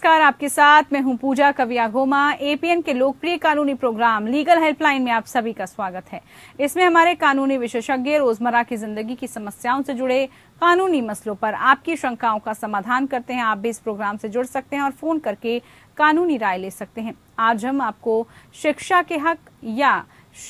नमस्कार, आपके साथ मैं हूं पूजा कवियागोमा। एपीएन के लोकप्रिय कानूनी प्रोग्राम लीगल हेल्पलाइन में आप सभी का स्वागत है। इसमें हमारे कानूनी विशेषज्ञ रोजमर्रा की जिंदगी की समस्याओं से जुड़े कानूनी मसलों पर आपकी शंकाओं का समाधान करते हैं। आप भी इस प्रोग्राम से जुड़ सकते हैं और फोन करके कानूनी राय ले सकते हैं। आज हम आपको शिक्षा के हक या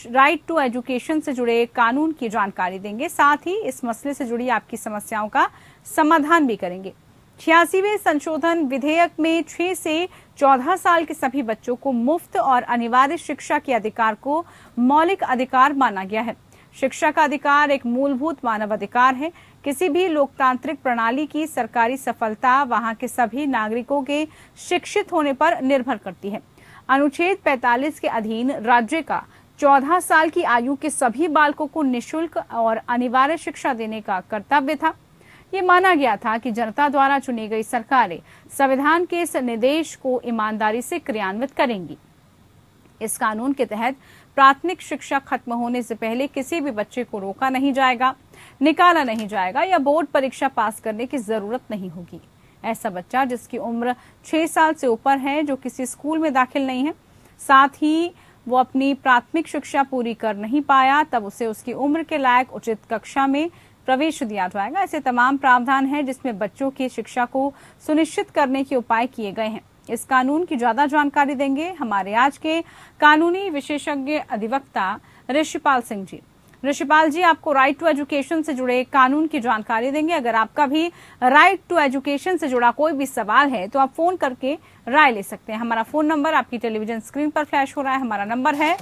राइट टू एजुकेशन से जुड़े कानून की जानकारी देंगे, साथ ही इस मसले से जुड़ी आपकी समस्याओं का समाधान भी करेंगे। 86वें संशोधन विधेयक में 6 से 14 साल के सभी बच्चों को मुफ्त और अनिवार्य शिक्षा के अधिकार को मौलिक अधिकार माना गया है। शिक्षा का अधिकार एक मूलभूत मानव अधिकार है। किसी भी लोकतांत्रिक प्रणाली की सरकारी सफलता वहां के सभी नागरिकों के शिक्षित होने पर निर्भर करती है। अनुच्छेद 45 के अधीन राज्य का 14 साल की आयु के सभी बालकों को निःशुल्क और अनिवार्य शिक्षा देने का कर्तव्य था। ये माना गया था कि जनता द्वारा चुनी गई सरकारें संविधान के इस निर्देश को ईमानदारी से क्रियान्वित करेंगी। इस कानून के तहत प्राथमिक शिक्षा खत्म होने से पहले किसी भी बच्चे को रोका नहीं जाएगा, निकाला नहीं जाएगा या बोर्ड परीक्षा पास करने की जरूरत नहीं होगी। ऐसा बच्चा जिसकी उम्र 6 साल से ऊपर है, जो किसी स्कूल में दाखिल नहीं है, साथ ही वो अपनी प्राथमिक शिक्षा पूरी कर नहीं पाया, तब उसे उसकी उम्र के लायक उचित कक्षा में प्रवेश दिया जाएगा। ऐसे तमाम प्रावधान हैं जिसमें बच्चों की शिक्षा को सुनिश्चित करने के उपाय किए गए हैं। इस कानून की ज्यादा जानकारी देंगे हमारे आज के कानूनी विशेषज्ञ अधिवक्ता ऋषिपाल सिंह जी। ऋषिपाल जी आपको राइट टू एजुकेशन से जुड़े कानून की जानकारी देंगे। अगर आपका भी राइट टू एजुकेशन से जुड़ा कोई भी सवाल है तो आप फोन करके राय ले सकते हैं। हमारा फोन नंबर आपकी टेलीविजन स्क्रीन पर फ्लैश हो रहा है। हमारा नंबर है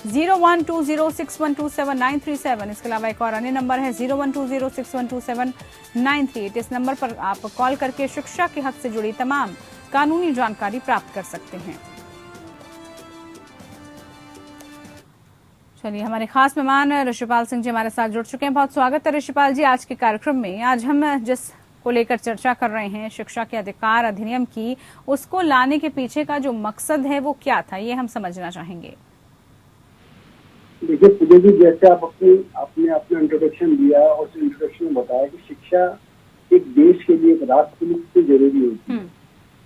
012061279337। इसके अलावा एक और अन्य नंबर है 0120612798। इस नंबर पर आप कॉल करके शिक्षा के हक से जुड़ी तमाम कानूनी जानकारी प्राप्त कर सकते हैं। चलिए, हमारे खास मेहमान ऋषिपाल सिंह जी हमारे साथ जुड़ चुके हैं। बहुत स्वागत है ऋषिपाल जी आज के कार्यक्रम में। आज हम जिस को लेकर चर्चा कर रहे हैं, शिक्षा के अधिकार अधिनियम की, उसको लाने के पीछे का जो मकसद है वो क्या था, ये हम समझना चाहेंगे। देखिए पूजा जी, जैसे आपने अपना इंट्रोडक्शन दिया और उस इंट्रोडक्शन में बताया कि शिक्षा एक देश के लिए, एक राष्ट्र के लिए कितनी जरूरी होती है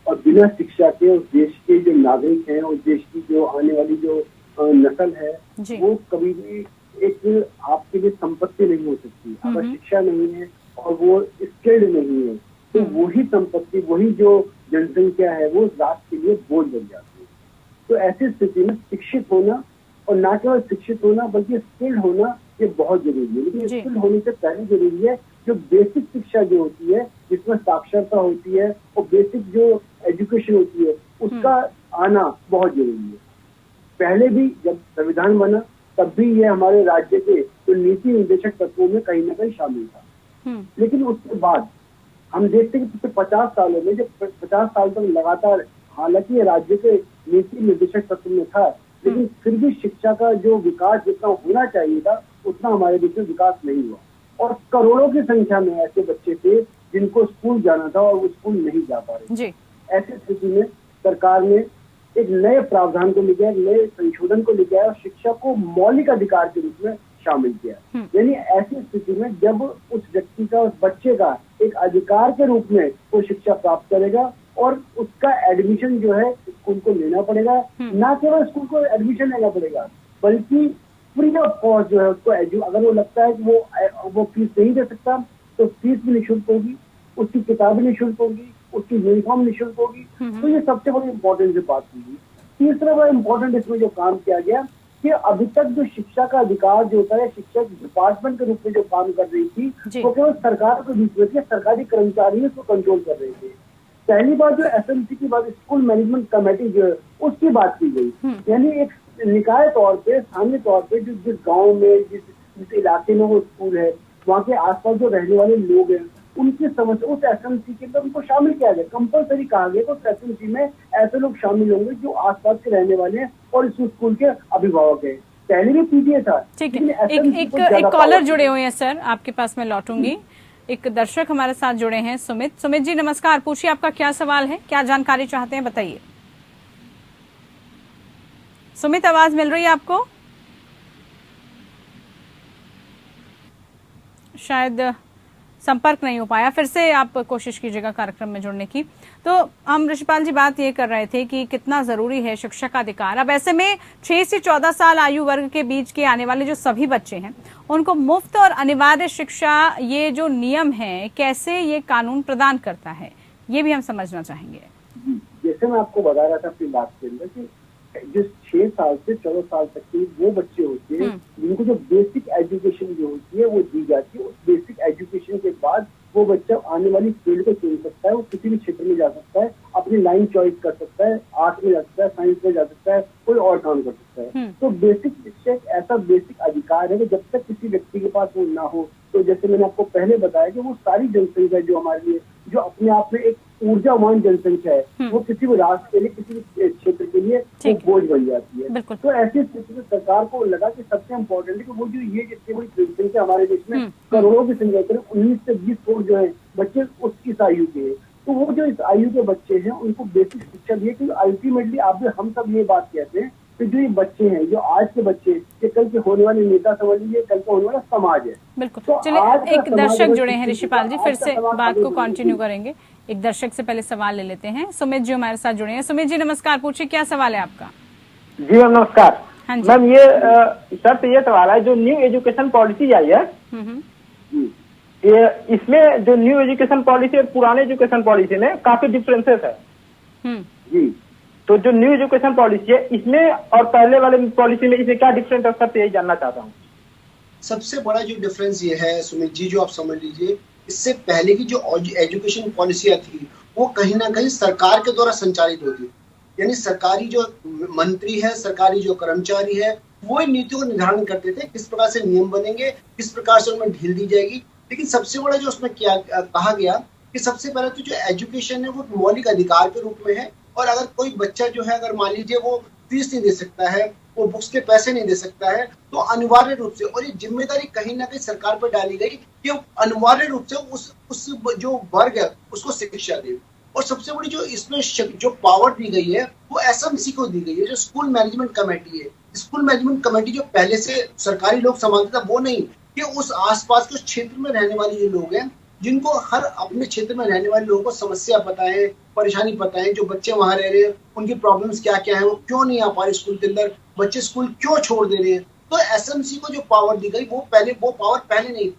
और बिना शिक्षा के उस देश के जो नागरिक हैं, उस देश की जो आने वाली जो नस्ल है, वो कभी भी एक आपके लिए संपत्ति नहीं हो सकती। अगर शिक्षा नहीं है और वो स्किल्ड नहीं है तो वही संपत्ति, वही जो जनसंख्या है, वो राष्ट्र के लिए बोझ बन जाती है। तो ऐसी स्थिति में शिक्षित होना, और ना केवल शिक्षित होना बल्कि स्किल्ड होना, ये बहुत जरूरी है। लेकिन स्किल्ड होने से पहले जरूरी है जो बेसिक शिक्षा जो होती है, जिसमें साक्षरता होती है और बेसिक जो एजुकेशन होती है, उसका आना बहुत जरूरी है। पहले भी जब संविधान बना तब भी ये हमारे राज्य के जो नीति निर्देशक तत्वों में कहीं ना कहीं शामिल था। लेकिन उसके बाद हम देखते हैं कि पिछले 50 सालों में, जब 50 साल तक लगातार, हालांकि ये राज्य के नीति निर्देशक तत्व में था, लेकिन फिर भी शिक्षा का जो विकास जितना होना चाहिए था उतना हमारे देश में विकास नहीं हुआ। और करोड़ों की संख्या में ऐसे बच्चे थे जिनको स्कूल जाना था और वो स्कूल नहीं जा पा रहे। ऐसी स्थिति में सरकार ने एक नए प्रावधान को लेकर, नए संशोधन को लेकर और शिक्षा को मौलिक अधिकार के रूप में शामिल किया। यानी ऐसी स्थिति में जब उस व्यक्ति का, उस बच्चे का एक अधिकार के रूप में वो शिक्षा प्राप्त करेगा और उसका एडमिशन जो है स्कूल को लेना पड़ेगा। ना केवल स्कूल को एडमिशन लेना पड़ेगा बल्कि फ्री ऑफ कॉस्ट जो है उसको, अगर वो लगता है कि वो फीस नहीं दे सकता तो फीस भी निःशुल्क होगी, उसकी किताबें निःशुल्क होगी, उसकी यूनिफॉर्म निःशुल्क होगी। तो ये सबसे बड़ी इम्पोर्टेंट बात होगी। तीसरा बड़ा इम्पोर्टेंट इसमें जो काम किया गया कि अभी तक जो शिक्षा का अधिकार जो होता है, शिक्षा डिपार्टमेंट के रूप में जो काम कर रही थी, वो केवल सरकार के बीच में थी, सरकारी कर्मचारी उसको कंट्रोल कर रहे थे। पहली बार जो एसएमसी की बात, स्कूल मैनेजमेंट कमेटी जो है, उसकी बात की गई। यानी एक निकाय तौर पे, स्थानीय तौर पे जिस गांव में, जिस इलाके में वो स्कूल है, वहाँ के आसपास जो रहने वाले लोग हैं, उनकी समस्या उस एसएमसी के अंदर उनको शामिल किया गया। कंपलसरी कहा गया कि उस एसएमसी में ऐसे लोग शामिल होंगे जो आसपास के रहने वाले हैं और इस स्कूल के अभिभावक हैं। पहले भी पीटीए था। ठीक है, एक कॉलर जुड़े हुए हैं सर, आपके पास मैं लौटूंगी। एक दर्शक हमारे साथ जुड़े हैं, सुमित जी नमस्कार। पूछिए, आपका क्या सवाल है, क्या जानकारी चाहते हैं, बताइए। सुमित, आवाज मिल रही है आपको? शायद संपर्क नहीं हो पाया, फिर से आप कोशिश कीजिएगा कार्यक्रम में जुड़ने की। तो हम ऋषिपाल जी बात ये कर रहे थे कि कितना जरूरी है शिक्षा का अधिकार। अब ऐसे में 6 से 14 साल आयु वर्ग के बीच के आने वाले जो सभी बच्चे हैं उनको मुफ्त और अनिवार्य शिक्षा, ये जो नियम है, कैसे ये कानून प्रदान करता है, ये भी हम समझना चाहेंगे। जैसे मैं आपको बता रहा था अपनी बात के अंदर कि जो 6 साल से 14 साल तक के वो बच्चे होते हैं जिनको जो बेसिक एजुकेशन जो होती है वो दी जाती है, उस बेसिक एजुकेशन के बाद वो बच्चा आने वाली फील्ड को चुन सकता है, वो किसी भी क्षेत्र में जा सकता है, अपनी लाइन चॉइस कर सकता है, आर्ट में जा सकता है, साइंस में जा सकता है, कोई और काम कर सकता है। तो बेसिक शिक्षा एक ऐसा बेसिक अधिकार है कि जब तक किसी व्यक्ति के पास वो ना हो, तो जैसे मैंने आपको पहले बताया कि वो सारी जनसंख्या जो हमारे लिए जो अपने आप में एक ऊर्जावान जनसंख्या है, वो किसी भी राष्ट्र के लिए, किसी भी क्षेत्र के लिए वो बोझ बन जाती है। तो ऐसी स्थिति में सरकार को लगा कि सबसे इम्पोर्टेंट है कि वो जो ये जितनी बड़ी जनसंख्या हमारे देश में करोड़ों की संख्या करें, 19 से 20 करोड़ जो है बच्चे इस आयु के हैं, तो वो जो इस आयु के बच्चे हैं उनको बेसिक शिक्षा दिए। क्योंकि अल्टीमेटली आप हम सब ये बात कहते हैं कि जो ये बच्चे हैं, जो आज के बच्चे, ये कल के होने वाले नेता समझ लीजिए, कल का होने वाला समाज है। बिल्कुल। तो चलिए, एक दर्शक जुड़े हैं ऋषिपाल जी, फिर से बात को कंटिन्यू करेंगे। एक दर्शक से पहले सवाल ले लेते हैं। सुमित जी हमारे साथ जुड़े हैं। सुमित जी नमस्कार, पूछिए क्या सवाल है आपका। जी मैम नमस्कार। मैम ये सर तो ये सवाल है, जो न्यू एजुकेशन पॉलिसी आई है, ये इसमें जो न्यू एजुकेशन पॉलिसी और पुराने एजुकेशन पॉलिसी में काफी डिफरेंसेस है। जी, तो जो न्यू एजुकेशन पॉलिसी है इसमें और पहले वाले पॉलिसी में इसमें क्या डिफरेंस है सर, यही जानना चाहता हूँ। सबसे बड़ा जो डिफरेंस ये है सुमित जी, जो आप समझ लीजिए, इससे पहले की जो एजुकेशन पॉलिसियां थी वो कहीं ना कहीं सरकार के द्वारा संचालित होती, यानी सरकारी जो मंत्री है, सरकारी जो कर्मचारी है, वो इन नीतियों को निर्धारण करते थे, किस प्रकार से नियम बनेंगे, किस प्रकार से उनमें ढील दी जाएगी। लेकिन सबसे बड़ा जो उसमें क्या कहा गया कि सबसे पहले तो जो एजुकेशन है वो मौलिक अधिकार के रूप में है, और अगर कोई बच्चा जो है, अगर मान लीजिए वो फीस नहीं दे सकता है, वो बुक्स के पैसे नहीं दे सकता है, तो अनिवार्य रूप से, और ये जिम्मेदारी कहीं ना कहीं सरकार पर डाली गई कि अनिवार्य रूप से उस जो वर्ग है उसको शिक्षा दे। और सबसे बड़ी जो इसमें जो पावर दी गई है वो एसएमसी को दी गई है, जो स्कूल मैनेजमेंट कमेटी है। स्कूल मैनेजमेंट कमेटी जो पहले से सरकारी लोग संभालते था, वो नहीं, कि उस आसपास के क्षेत्र में रहने वाले जो लोग हैं, जिनको हर अपने क्षेत्र में रहने वाले लोगों को समस्या पता है, परेशानी पता है, जो बच्चे वहां रह रहे हैं उनकी प्रॉब्लम्स क्या क्या है, वो क्यों नहीं आ पा रहे स्कूल के अंदर, बच्चे स्कूल क्यों छोड़ दे रहे हैं, तो एसएमसी को जो पावर दी गई वो पावर पहले नहीं।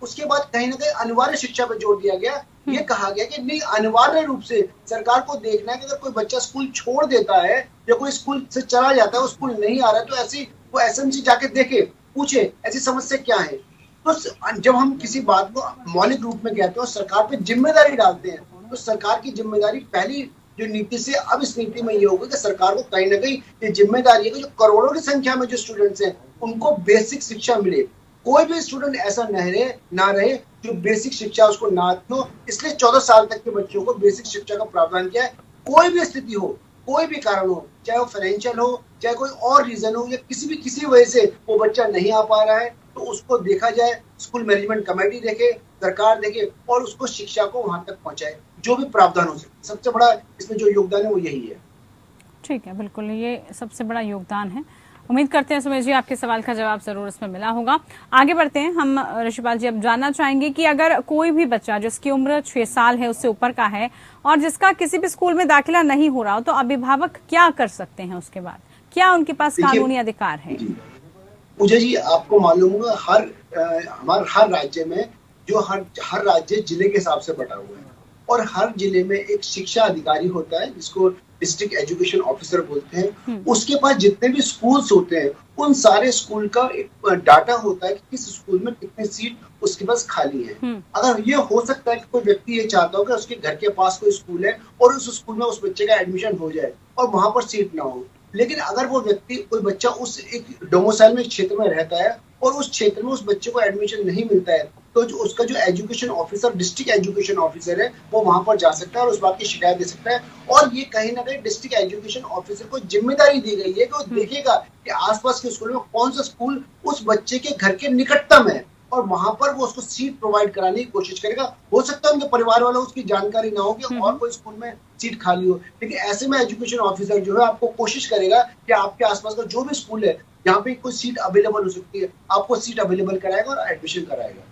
उसके बाद कहीं ना कहीं अनिवार्य शिक्षा पर जोर दिया गया। ये कहा गया कि नहीं, अनिवार्य रूप से सरकार को देखना है कि अगर कोई बच्चा स्कूल छोड़ देता है या कोई स्कूल से चला जाता है, वो स्कूल नहीं आ रहा है, तो ऐसी वो एसएमसी जाके देखे, पूछे ऐसी समस्या क्या है। तो जब हम किसी बात को मौलिक रूप में कहते हैं और सरकार पे जिम्मेदारी डालते हैं, तो सरकार की जिम्मेदारी पहली जो नीति से अब इस नीति में ये होगा कि सरकार को कहीं ना कहीं ये जिम्मेदारी है कि जो करोड़ों की संख्या में जो स्टूडेंट्स हैं उनको बेसिक शिक्षा मिले। कोई भी स्टूडेंट ऐसा ना रहे जो बेसिक शिक्षा उसको ना हो। इसलिए 14 साल तक के बच्चों को बेसिक शिक्षा का प्रावधान किया है। कोई भी स्थिति हो, कोई भी कारण हो, चाहे वो फाइनेंशियल हो, चाहे कोई और रीजन हो, या किसी वजह से वो बच्चा नहीं आ पा रहा है, तो उसको देखा जाए, स्कूल मैनेजमेंट कमेटी देखे, सरकार देखे और उसको शिक्षा को वहां तक पहुंचाए, जो भी प्रावधान हो सके। सबसे बड़ा इसमें जो योगदान है वो यही है। ठीक है, बिल्कुल, ये सबसे बड़ा योगदान है। उम्मीद करते हैं सुमेश जी आपके सवाल का जवाब जरूर इसमें मिला होगा। आगे बढ़ते हैं हम। ऋषिपाल जी अब जानना चाहेंगे कि अगर कोई भी बच्चा जिसकी उम्र 6 साल है, उससे ऊपर का है, और जिसका किसी भी स्कूल में दाखिला नहीं हो रहा हो, तो अभिभावक क्या कर सकते हैं? उसके बाद क्या उनके पास कानूनी अधिकार है? पूजा जी, आपको मालूम होगा हमारे हर राज्य में जो हर राज्य जिले के हिसाब से बटा हुआ है, और हर जिले में एक शिक्षा अधिकारी होता है जिसको डिस्ट्रिक्ट एजुकेशन ऑफिसर बोलते हैं। उसके पास जितने भी स्कूल्स होते हैं उन सारे स्कूल का एक डाटा होता है कि किस स्कूल में कितनी सीट उसके पास खाली है। अगर ये हो सकता है कि कोई व्यक्ति ये चाहता हो कि उसके घर के पास कोई स्कूल है और उस स्कूल में उस बच्चे का एडमिशन हो जाए और वहां पर सीट ना हो, लेकिन अगर वो व्यक्ति कोई बच्चा उस एक डोमिसाइल में क्षेत्र में रहता है और उस क्षेत्र में उस बच्चे को एडमिशन नहीं मिलता है, तो उसका जो education officer, district education officer है, वो वहां पर जा सकता है और उस बात की शिकायत दे सकता है। और ये कहीं ना कहीं डिस्ट्रिक्ट एजुकेशन ऑफिसर को जिम्मेदारी दी गई है कि वो देखेगा कि आसपास के स्कूल में कौन सा स्कूल उस बच्चे के घर के निकटतम है और वहां पर वो उसको सीट प्रोवाइड कराने की कोशिश करेगा। हो सकता है उनके परिवार वालों उसकी जानकारी ना हो कि और कोई स्कूल में सीट खाली हो, लेकिन ऐसे में एजुकेशन ऑफिसर जो है आपको कोशिश करेगा कि आपके आसपास का जो भी स्कूल है जहाँ पे कोई सीट अवेलेबल हो सकती है, आपको सीट अवेलेबल कराएगा और एडमिशन कराएगा।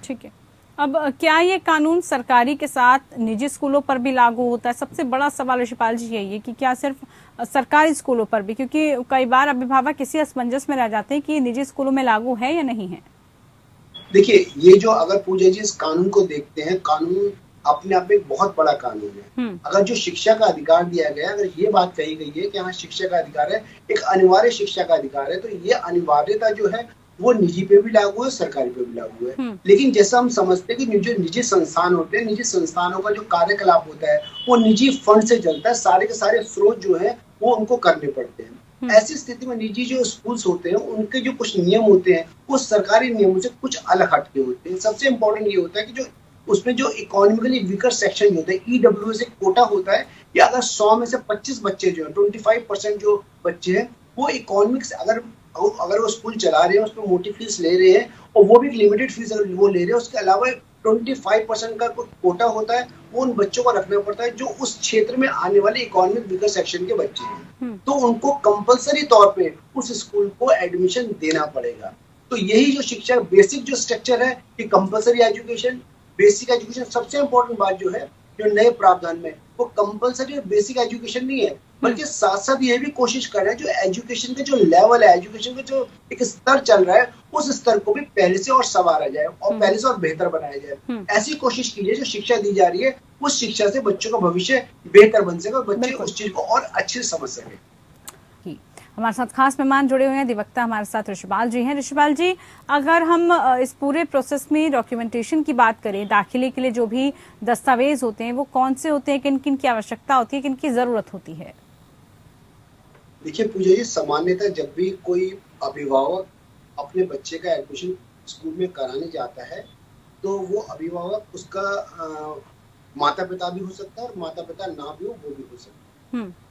ठीक है, अब क्या ये कानून सरकारी के साथ निजी स्कूलों पर भी लागू होता है? सबसे बड़ा सवाल ऋषिपाल जी यही है कि क्या सिर्फ सरकारी स्कूलों पर भी, क्योंकि कई बार अभिभावक इसी असमंजस में रह जाते हैं कि निजी स्कूलों में लागू है या नहीं है। देखिए, ये जो अगर पूजा जी इस कानून को देखते हैं, कानून अपने आप में एक बहुत बड़ा कानून है। अगर जो शिक्षा का अधिकार दिया गया, अगर ये बात कही गई है कि हाँ शिक्षा का अधिकार है, एक अनिवार्य शिक्षा का अधिकार है, तो ये अनिवार्यता जो है वो निजी पे भी लागू है, सरकारी पे भी लागू है। लेकिन जैसा हम समझते हैं कि जो निजी संस्थान होते हैं, निजी संस्थानों का जो कार्यकलाप होता है वो निजी फंड से चलता है, सारे के सारे स्रोत जो है वो उनको करने पड़ते हैं। ऐसी स्थिति में निजी जो स्कूल्स होते हैं उनके जो कुछ नियम होते हैं वो सरकारी नियमों से कुछ अलग हटके होते हैं। सबसे इम्पोर्टेंट ये होता है कि जो उसमें जो इकोनॉमिकली वीकर सेक्शन होता है, ईडब्ल्यूएस एक कोटा होता है कि अगर 100 में से 25 बच्चे जो है 25% जो बच्चे हैं वो इकोनॉमिक्स अगर वो स्कूल चला रहे हैं, उसमें मोटी फीस ले रहे हैं और वो भी लिमिटेड फीस अगर वो ले रहे हैं, उसके अलावा 25% का कोटा होता है, वो उन बच्चों को रखना पड़ता है जो उस क्षेत्र में आने वाले इकोनॉमिक वीकर सेक्शन के बच्चे हैं। तो उनको कंपलसरी तौर पे उस स्कूल को एडमिशन देना पड़ेगा। तो यही जो शिक्षा बेसिक जो स्ट्रक्चर है कि कंपलसरी एजुकेशन, बेसिक एजुकेशन। सबसे इम्पोर्टेंट बात जो है जो नए प्रावधान में वो कंपलसरी और बेसिक एजुकेशन नहीं है, बल्कि साथ साथ ये भी कोशिश कर रहे हैं जो एजुकेशन का जो लेवल है, एजुकेशन का जो एक स्तर चल रहा है, उस स्तर को भी पहले से और संवारा जाए और पहले से और बेहतर बनाया जाए। ऐसी कोशिश कीजिए जो शिक्षा दी जा रही है उस शिक्षा से बच्चों का भविष्य बेहतर बन सके और बच्चे उस चीज को और अच्छे से समझ सके। हमारे साथ खास मेहमान जुड़े हुए हैं, अधिवक्ता हमारे साथ ऋषिपाल जी हैं। ऋषिपाल जी, अगर हम इस पूरे प्रोसेस में डॉक्यूमेंटेशन की बात करें, दाखिले के लिए जो भी दस्तावेज होते हैं वो कौन से होते हैं, किन किन की आवश्यकता होती है, किन की जरूरत होती है? देखिए पूजा जी, सामान्यतः जब भी कोई अभिभावक अपने बच्चे का एडमिशन स्कूल में कराने जाता है तो वो अभिभावक उसका माता पिता भी हो सकता है और माता पिता ना भी हो वो भी हो सकता है।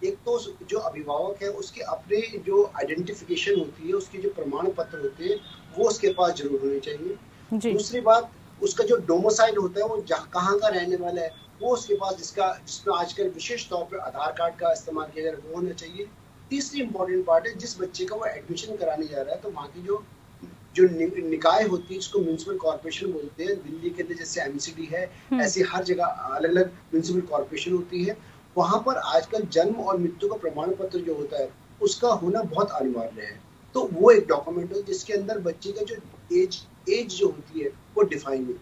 एक तो जो अभिभावक है उसके अपने जो आइडेंटिफिकेशन होती है, उसके जो प्रमाण पत्र होते हैं वो उसके पास जरूर होने चाहिए। दूसरी बात, उसका जो डोमिसाइल होता है वो कहाँ का रहने वाला है वो उसके पास, जिसमें आजकल विशेष तौर पर आधार कार्ड का इस्तेमाल किया जा रहा है वो होना चाहिए। तीसरी इंपॉर्टेंट पार्ट है, जिस बच्चे का वो एडमिशन कराने जा रहा है तो वहाँ की जो निकाय होती है जिसको म्युनिसिपल कॉर्पोरेशन बोलते हैं, दिल्ली के अंदर जैसे एमसीडी है ऐसे हर जगह अलग अलग म्युनिसिपल कॉर्पोरेशन होती है, वहां पर आजकल जन्म और मृत्यु का प्रमाण पत्र जो होता है उसका होना बहुत अनिवार्य है। तो वो एक डॉक्यूमेंट है जिसके अंदर बच्चे का जो एज जो होती है वो डिफाइन है।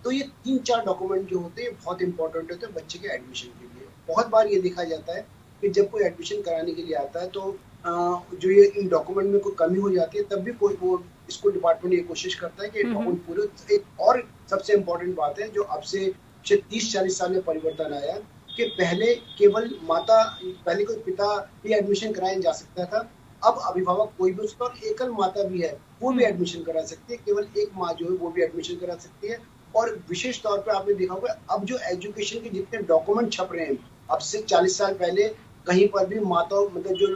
तो ये 3-4 डॉक्यूमेंट जो होते हैं बहुत इंपॉर्टेंट होते हैं बच्चे के एडमिशन के लिए। बहुत बार ये देखा जाता है कि जब कोई एडमिशन कराने के लिए आता है तो जो ये इन डॉक्यूमेंट में कोई कमी हो जाती है तब भी कोई वो स्कूल डिपार्टमेंट ये कोशिश करता है कि डॉक्यूमेंट पूरे। एक और सबसे इम्पोर्टेंट बात है जो अब से 30-40 साल में परिवर्तन आया कि पहले कोई पिता ही एडमिशन कराया जा सकता था, अब अभिभावक कोई भी, उसका एकल माता भी है वो भी एडमिशन करा सकती है, केवल एक माँ जो है वो भी एडमिशन करा सकती है। और विशेष तौर पे आपने देखा होगा अब जो एजुकेशन के जितने डॉक्यूमेंट छप रहे हैं, अब से 40 साल पहले कहीं पर भी माता मतलब जो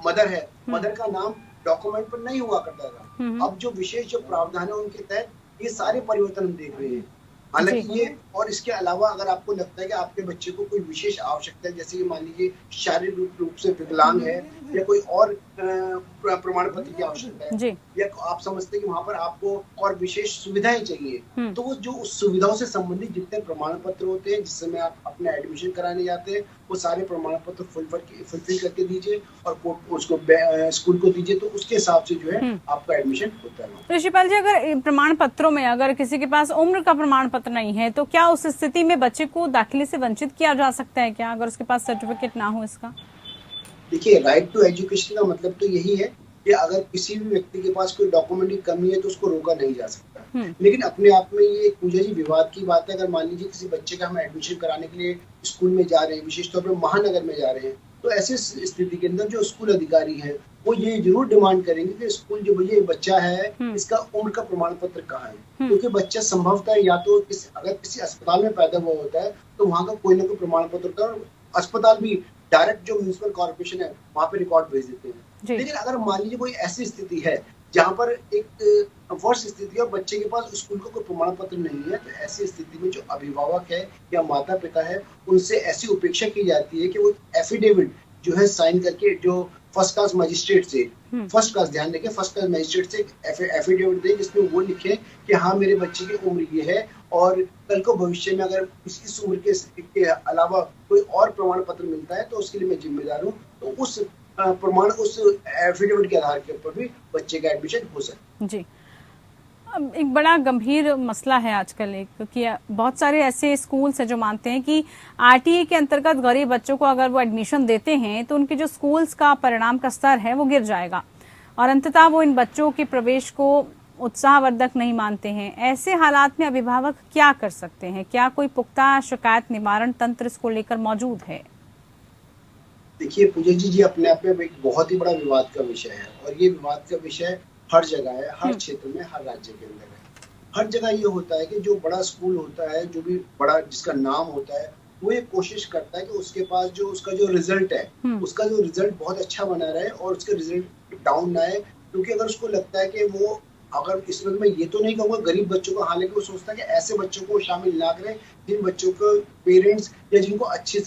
मदर है, मदर का नाम डॉक्यूमेंट पर नहीं हुआ करता था। अब जो विशेष जो प्रावधान है उनके तहत ये सारे परिवर्तन हम देख रहे हैं। हालांकि ये और इसके अलावा अगर आपको लगता है कि आपके बच्चे को कोई विशेष आवश्यकता है, जैसे कि मान लीजिए शारीरिक रूप से विकलांग है या कोई और प्रमाण पत्र की आवश्यकता है या आप समझते हैं कि वहाँ पर आपको और विशेष सुविधाएं चाहिए, तो वो जो उस सुविधाओं से संबंधित जितने प्रमाण पत्र होते हैं जिस समय आप अपना एडमिशन कराने जाते हैं वो सारे प्रमाण पत्र फुलफिल करके दीजिए और उसको स्कूल को दीजिए, तो उसके हिसाब से जो है आपका एडमिशन होता है। ऋषिपाल जी, अगर प्रमाण पत्रों में अगर किसी के पास उम्र का प्रमाण पत्र नहीं है तो क्या उस स्थिति में बच्चे को दाखिले से वंचित किया जा सकता है क्या, अगर उसके पास सर्टिफिकेट ना हो इसका? देखिए, राइट टू एजुकेशन का मतलब तो यही है कि अगर किसी भी व्यक्ति के पास कोई डॉक्यूमेंट की कमी है तो उसको रोका नहीं जा सकता। लेकिन अपने आप में ये पूजा जी विवाद की बात है। अगर मान लीजिए किसी बच्चे का हम एडमिशन कराने के लिए स्कूल में जा रहे हैं, विशेष तौर पर महानगर में जा रहे हैं, तो ऐसी स्थिति के अंदर जो स्कूल अधिकारी हैं वो ये जरूर डिमांड करेंगे कि स्कूल जो ये बच्चा है इसका उम्र का प्रमाण पत्र कहाँ है, क्योंकि बच्चा संभवतः या तो अगर किसी अस्पताल में पैदा हुआ होता है तो वहाँ का कोई ना कोई प्रमाण पत्र होता है और अस्पताल भी डायरेक्ट जो म्युनिसिपल कॉर्पोरेशन है वहाँ पे रिकॉर्ड भेज देते हैं। लेकिन अगर मान लीजिए कोई ऐसी स्थिति है जहाँ पर एक वर्ष स्थिति है और बच्चे के पास स्कूल का कोई प्रमाण पत्र नहीं है, तो ऐसी स्थिति में जो अभिभावक है या माता पिता है उनसे ऐसी उपेक्षा की जाती है कि वो एफिडेविट जो है साइन करके जो फर्स्ट क्लास मजिस्ट्रेट से, फर्स्ट क्लास ध्यान रखें, फर्स्ट क्लास मजिस्ट्रेट से एफिडेविट दें जिसमें वो लिखे कि हाँ मेरे बच्चे की उम्र ये है और कल को भविष्य में अगर इस उम्र के अलावा कोई और प्रमाण पत्र मिलता है तो उसके लिए मैं जिम्मेदार हूँ। तो उस प्रमाण, उस एफिडेविट के आधार के ऊपर भी बच्चे का एडमिशन हो सकता है। जी, एक बड़ा गंभीर मसला है आजकल कि बहुत सारे ऐसे स्कूल्स हैं जो मानते हैं कि आरटीई के अंतर्गत गरीब बच्चों को अगर वो एडमिशन देते हैं तो उनके जो स्कूल्स का परिणाम का स्तर है वो गिर जाएगा और अंततः वो इन बच्चों के प्रवेश को उत्साहवर्धक नहीं मानते हैं। ऐसे हालात में अभिभावक क्या कर सकते हैं? क्या कोई पुख्ता शिकायत निवारण तंत्र इसको लेकर मौजूद है? देखिए पूजा जी अपने आप में एक बहुत ही बड़ा विवाद का विषय है और ये विवाद का विषय हर जगह है, हर क्षेत्र में, हर राज्य के अंदर है। हर जगह ये होता है कि जो बड़ा स्कूल होता है, जो भी बड़ा जिसका नाम होता है, वो ये कोशिश करता है कि उसके पास जो उसका जो रिजल्ट है, उसका जो रिजल्ट बहुत अच्छा बना रहे और उसके रिजल्ट डाउन ना आए। क्योंकि अगर उसको लगता है कि वो, अगर इसमें मैं ये तो नहीं कहूँगा गरीब बच्चों को, हालांकि वो सोचता है कि ऐसे बच्चों को शामिल ना करें जिन बच्चों को पेरेंट्स या जिनको अच्छे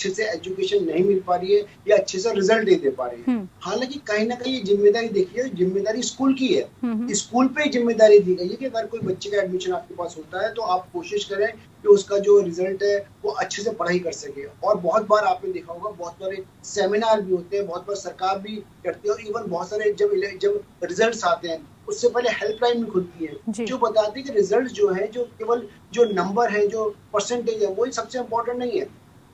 से एजुकेशन नहीं मिल पा रही है या अच्छे से रिजल्ट नहीं दे पा रहे हैं। हालांकि कहीं ना कहीं ये जिम्मेदारी, देखिए जिम्मेदारी स्कूल की है, स्कूल पे जिम्मेदारी दी गई है कि अगर कोई बच्चे का एडमिशन आपके पास होता है तो आप कोशिश करें कि उसका जो रिजल्ट है वो अच्छे से पढ़ाई कर सके। और बहुत बार आपने देखा होगा, बहुत सारे सेमिनार भी होते हैं, बहुत बार सरकार भी करती है और इवन बहुत सारे जब रिजल्ट आते हैं उससे पहले हेल्पलाइन भी खुलती है जो बताती है कि रिजल्ट जो है, जो केवल जो नंबर है, जो परसेंटेज है, वही सबसे इम्पोर्टेंट नहीं है।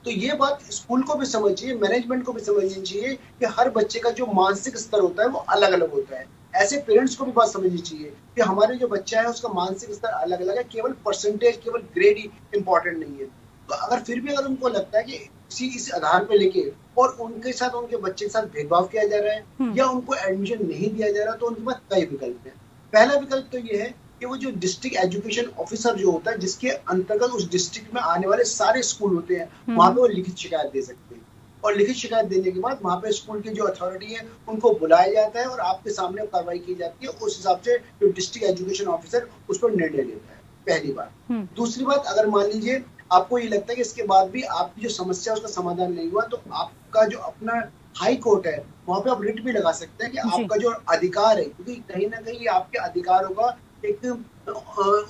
तो ये बात स्कूल को भी समझिए, मैनेजमेंट को भी समझनी चाहिए कि हर बच्चे का जो मानसिक स्तर होता है वो अलग अलग होता है। ऐसे पेरेंट्स को भी बात समझनी चाहिए कि हमारे जो बच्चा है उसका मानसिक स्तर अलग अलग है, केवल परसेंटेज, केवल ग्रेड ही इम्पोर्टेंट नहीं है। तो अगर फिर भी अगर उनको लगता है कि इस आधार पे लेके और उनके साथ, उनके बच्चे के साथ भेदभाव किया जा रहा है या उनको एडमिशन नहीं दिया जा रहा, तो उनके पास कई विकल्प है। पहला विकल्प तो ये है कि वो जो डिस्ट्रिक्ट एजुकेशन ऑफिसर जो होता है, जिसके अंतर्गत उस डिस्ट्रिक्ट में आने वाले सारे स्कूल होते हैं, वहां पे वो लिखित शिकायत दे सकते हैं और लिखित शिकायत देने के बाद वहां पे स्कूल की जो अथॉरिटी है उनको बुलाया जाता है और आपके सामने कार्रवाई की जाती है। उस हिसाब से जो डिस्ट्रिक्ट एजुकेशन ऑफिसर उस पर निर्णय लेता है, पहली बात। दूसरी बात, अगर मान लीजिए आपको ये लगता है कि इसके बाद भी आपकी जो समस्या उसका समाधान नहीं हुआ, तो आपका जो अपना हाई कोर्ट है वहां पे आप रिट भी लगा सकते हैं कि आपका जो अधिकार है, क्योंकि कहीं ना कहीं आपके अधिकारों का एक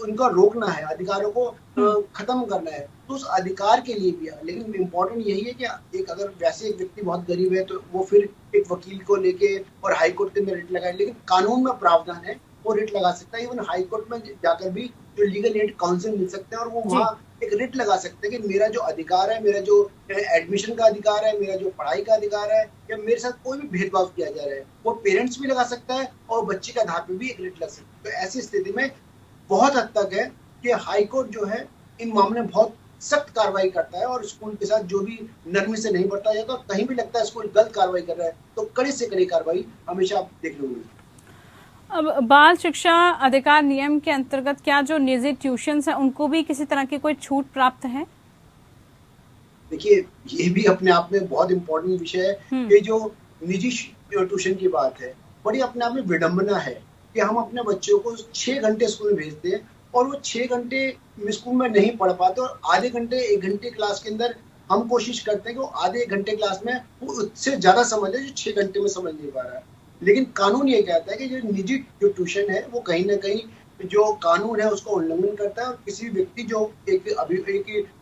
उनका रोकना है, अधिकारों को खत्म करना है, तो उस अधिकार के लिए भी है। लेकिन इम्पोर्टेंट यही है कि एक अगर वैसे एक व्यक्ति बहुत गरीब है तो वो फिर एक वकील को लेके और हाई कोर्ट के अंदर रिट लगाए, लेकिन कानून में प्रावधान है वो रिट लगा सकता है। इवन हाई कोर्ट में जाकर भी जो लीगल एड काउंसिल मिल सकते हैं और वो वहाँ एक रिट लगा सकते हैं कि मेरा जो अधिकार है, मेरा जो एडमिशन का अधिकार है, मेरा जो पढ़ाई का अधिकार है, या मेरे साथ कोई भी भेदभाव किया जा रहा है, वो पेरेंट्स भी लगा सकता है और बच्चे के आधार पे भी एक रिट लग सकता है। तो ऐसी स्थिति में बहुत हद तक है कि हाई कोर्ट जो है इन मामले में बहुत सख्त कार्रवाई करता है और स्कूल के साथ जो भी नरमी से नहीं बरता जाता, कहीं भी लगता है स्कूल गलत कार्रवाई कर रहा है तो कड़ी से कड़ी कार्रवाई हमेशा आप देखने को मिलती है। अब बाल शिक्षा अधिकार नियम के अंतर्गत क्या जो निजी ट्यूशन्स हैं उनको भी किसी तरह की कोई छूट प्राप्त है? देखिए ये भी अपने आप में बहुत इम्पोर्टेंट विषय है। ये जो निजी ट्यूशन की बात है, बड़ी अपने आप में विडंबना है कि हम अपने बच्चों को 6 घंटे स्कूल में भेजते हैं और वो 6 घंटे स्कूल में नहीं पढ़ पाते और आधे घंटे 1 घंटे क्लास के अंदर हम कोशिश करते हैं कि वो आधे 1 घंटे क्लास में वो उससे ज्यादा समझ ले जो 6 घंटे में समझ नहीं पा रहा है। लेकिन कानून ये कहता है कि जो निजी जो ट्यूशन है वो कहीं ना कहीं जो कानून है उसका उल्लंघन करता है और किसी व्यक्ति जो एक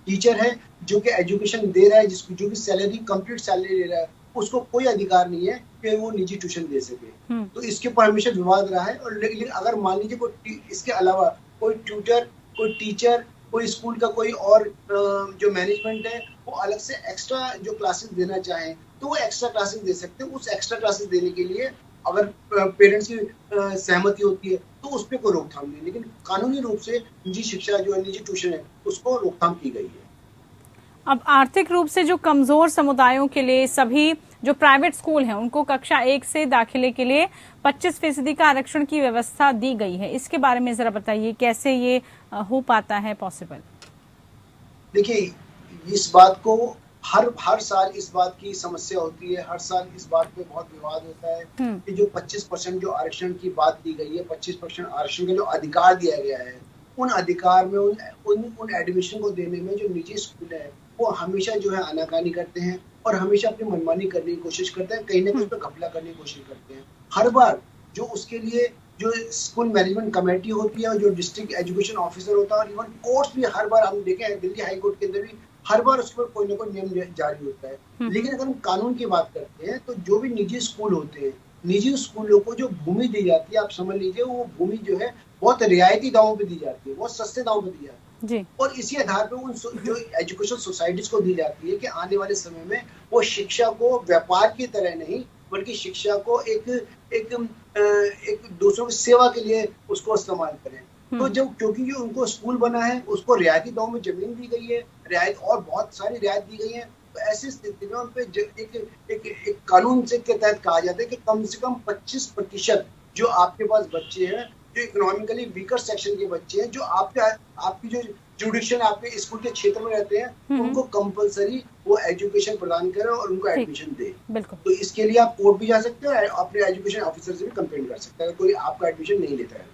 टीचर है जो कि एजुकेशन दे रहा है, जिसको जो कि सैलरी कंप्लीट सैलरी ले रहा है, उसको कोई अधिकार नहीं है कि वो निजी ट्यूशन दे सके। तो इसके ऊपर हमेशा विवाद रहा है। और लेकिन अगर मान लीजिए कोई इसके अलावा कोई ट्यूटर, कोई टीचर, कोई स्कूल का कोई और जो मैनेजमेंट है वो अलग से एक्स्ट्रा जो क्लासेस देना चाहें तो वो एक्स्ट्रा क्लासेस दे सकते हैं। उस एक्स्ट्रा क्लासेस देने के लिए अगर पेरेंट्स की सहमति होती है तो उस पर कोई रोकथाम नहीं, लेकिन कानूनी रूप से निजी शिक्षा जो है, निजी ट्यूशन है, उसको रोकथाम की गई है। अब आर्थिक रूप से जो कमजोर समुदायों के लिए सभी जो प्राइवेट स्कूल हैं उनको कक्षा 1 से दाखिले के लिए 25% का आरक्षण की व्यवस्था दी गई है। इसके बारे में जरा बताइए कैसे ये हो पाता है पॉसिबल? देखिए इस बात को हर साल इस बात की समस्या होती है, हर साल इस बात पे बहुत विवाद होता है कि जो 25% जो आरक्षण की बात की गई है, 25% आरक्षण का जो अधिकार दिया गया है, उन अधिकार में उन एडमिशन को देने में जो निजी स्कूल है वो हमेशा जो है आनाकानी करते हैं। और हमेशा अपनी मनमानी करने की कोशिश करते हैं, कहीं ना कहीं उस पर घपला करने की कोशिश करते हैं। हर बार जो उसके लिए जो स्कूल मैनेजमेंट कमेटी होती है और जो डिस्ट्रिक्ट एजुकेशन ऑफिसर होता है और इवन कोर्ट्स भी हर बार हम देखे हैं, दिल्ली हाई कोर्ट के अंदर भी हर बार उस पर कोई ना कोई नियम जारी होता है। लेकिन अगर हम कानून की बात करते हैं तो जो भी निजी स्कूल होते हैं, निजी स्कूलों को जो भूमि दी जाती है, आप समझ लीजिए वो भूमि जो है बहुत रियायती दामों पे दी जाती है, बहुत सस्ते दामों पे दी जाती है जी। और इसी आधार पर उन जो एजुकेशन सोसाइटीज को दी जाती है कि आने वाले समय में वो शिक्षा को व्यापार की तरह नहीं बल्कि शिक्षा को एक दूसरों की सेवा के लिए उसको इस्तेमाल करें। तो जब क्योंकि जो उनको स्कूल बना है उसको रियायती दामों में जमीन दी गई है, रियायत और बहुत सारी रियायत दी गई है, तो ऐसी स्थिति में उन पे एक कानून से के तहत कहा जाता है कि कम से कम 25% जो आपके पास बच्चे हैं, जो इकोनॉमिकली वीकर सेक्शन के बच्चे हैं, जो आपकी जो जुडिशियल आपके स्कूल के क्षेत्र में रहते हैं, उनको कंपलसरी वो एजुकेशन प्रदान करें और उनको एडमिशन दे। तो इसके लिए आप कोर्ट भी जा सकते हैं, अपने एजुकेशन ऑफिसर से भी कंप्लेंट कर सकते हैं अगर कोई आपका एडमिशन नहीं लेता है।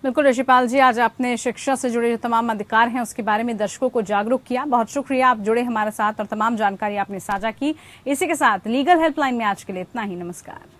बिल्कुल ऋषिपाल जी, आज आपने शिक्षा से जुड़े जो तमाम अधिकार हैं उसके बारे में दर्शकों को जागरूक किया। बहुत शुक्रिया, आप जुड़े हमारे साथ और तमाम जानकारी आपने साझा की। इसी के साथ लीगल हेल्पलाइन में आज के लिए इतना ही। नमस्कार।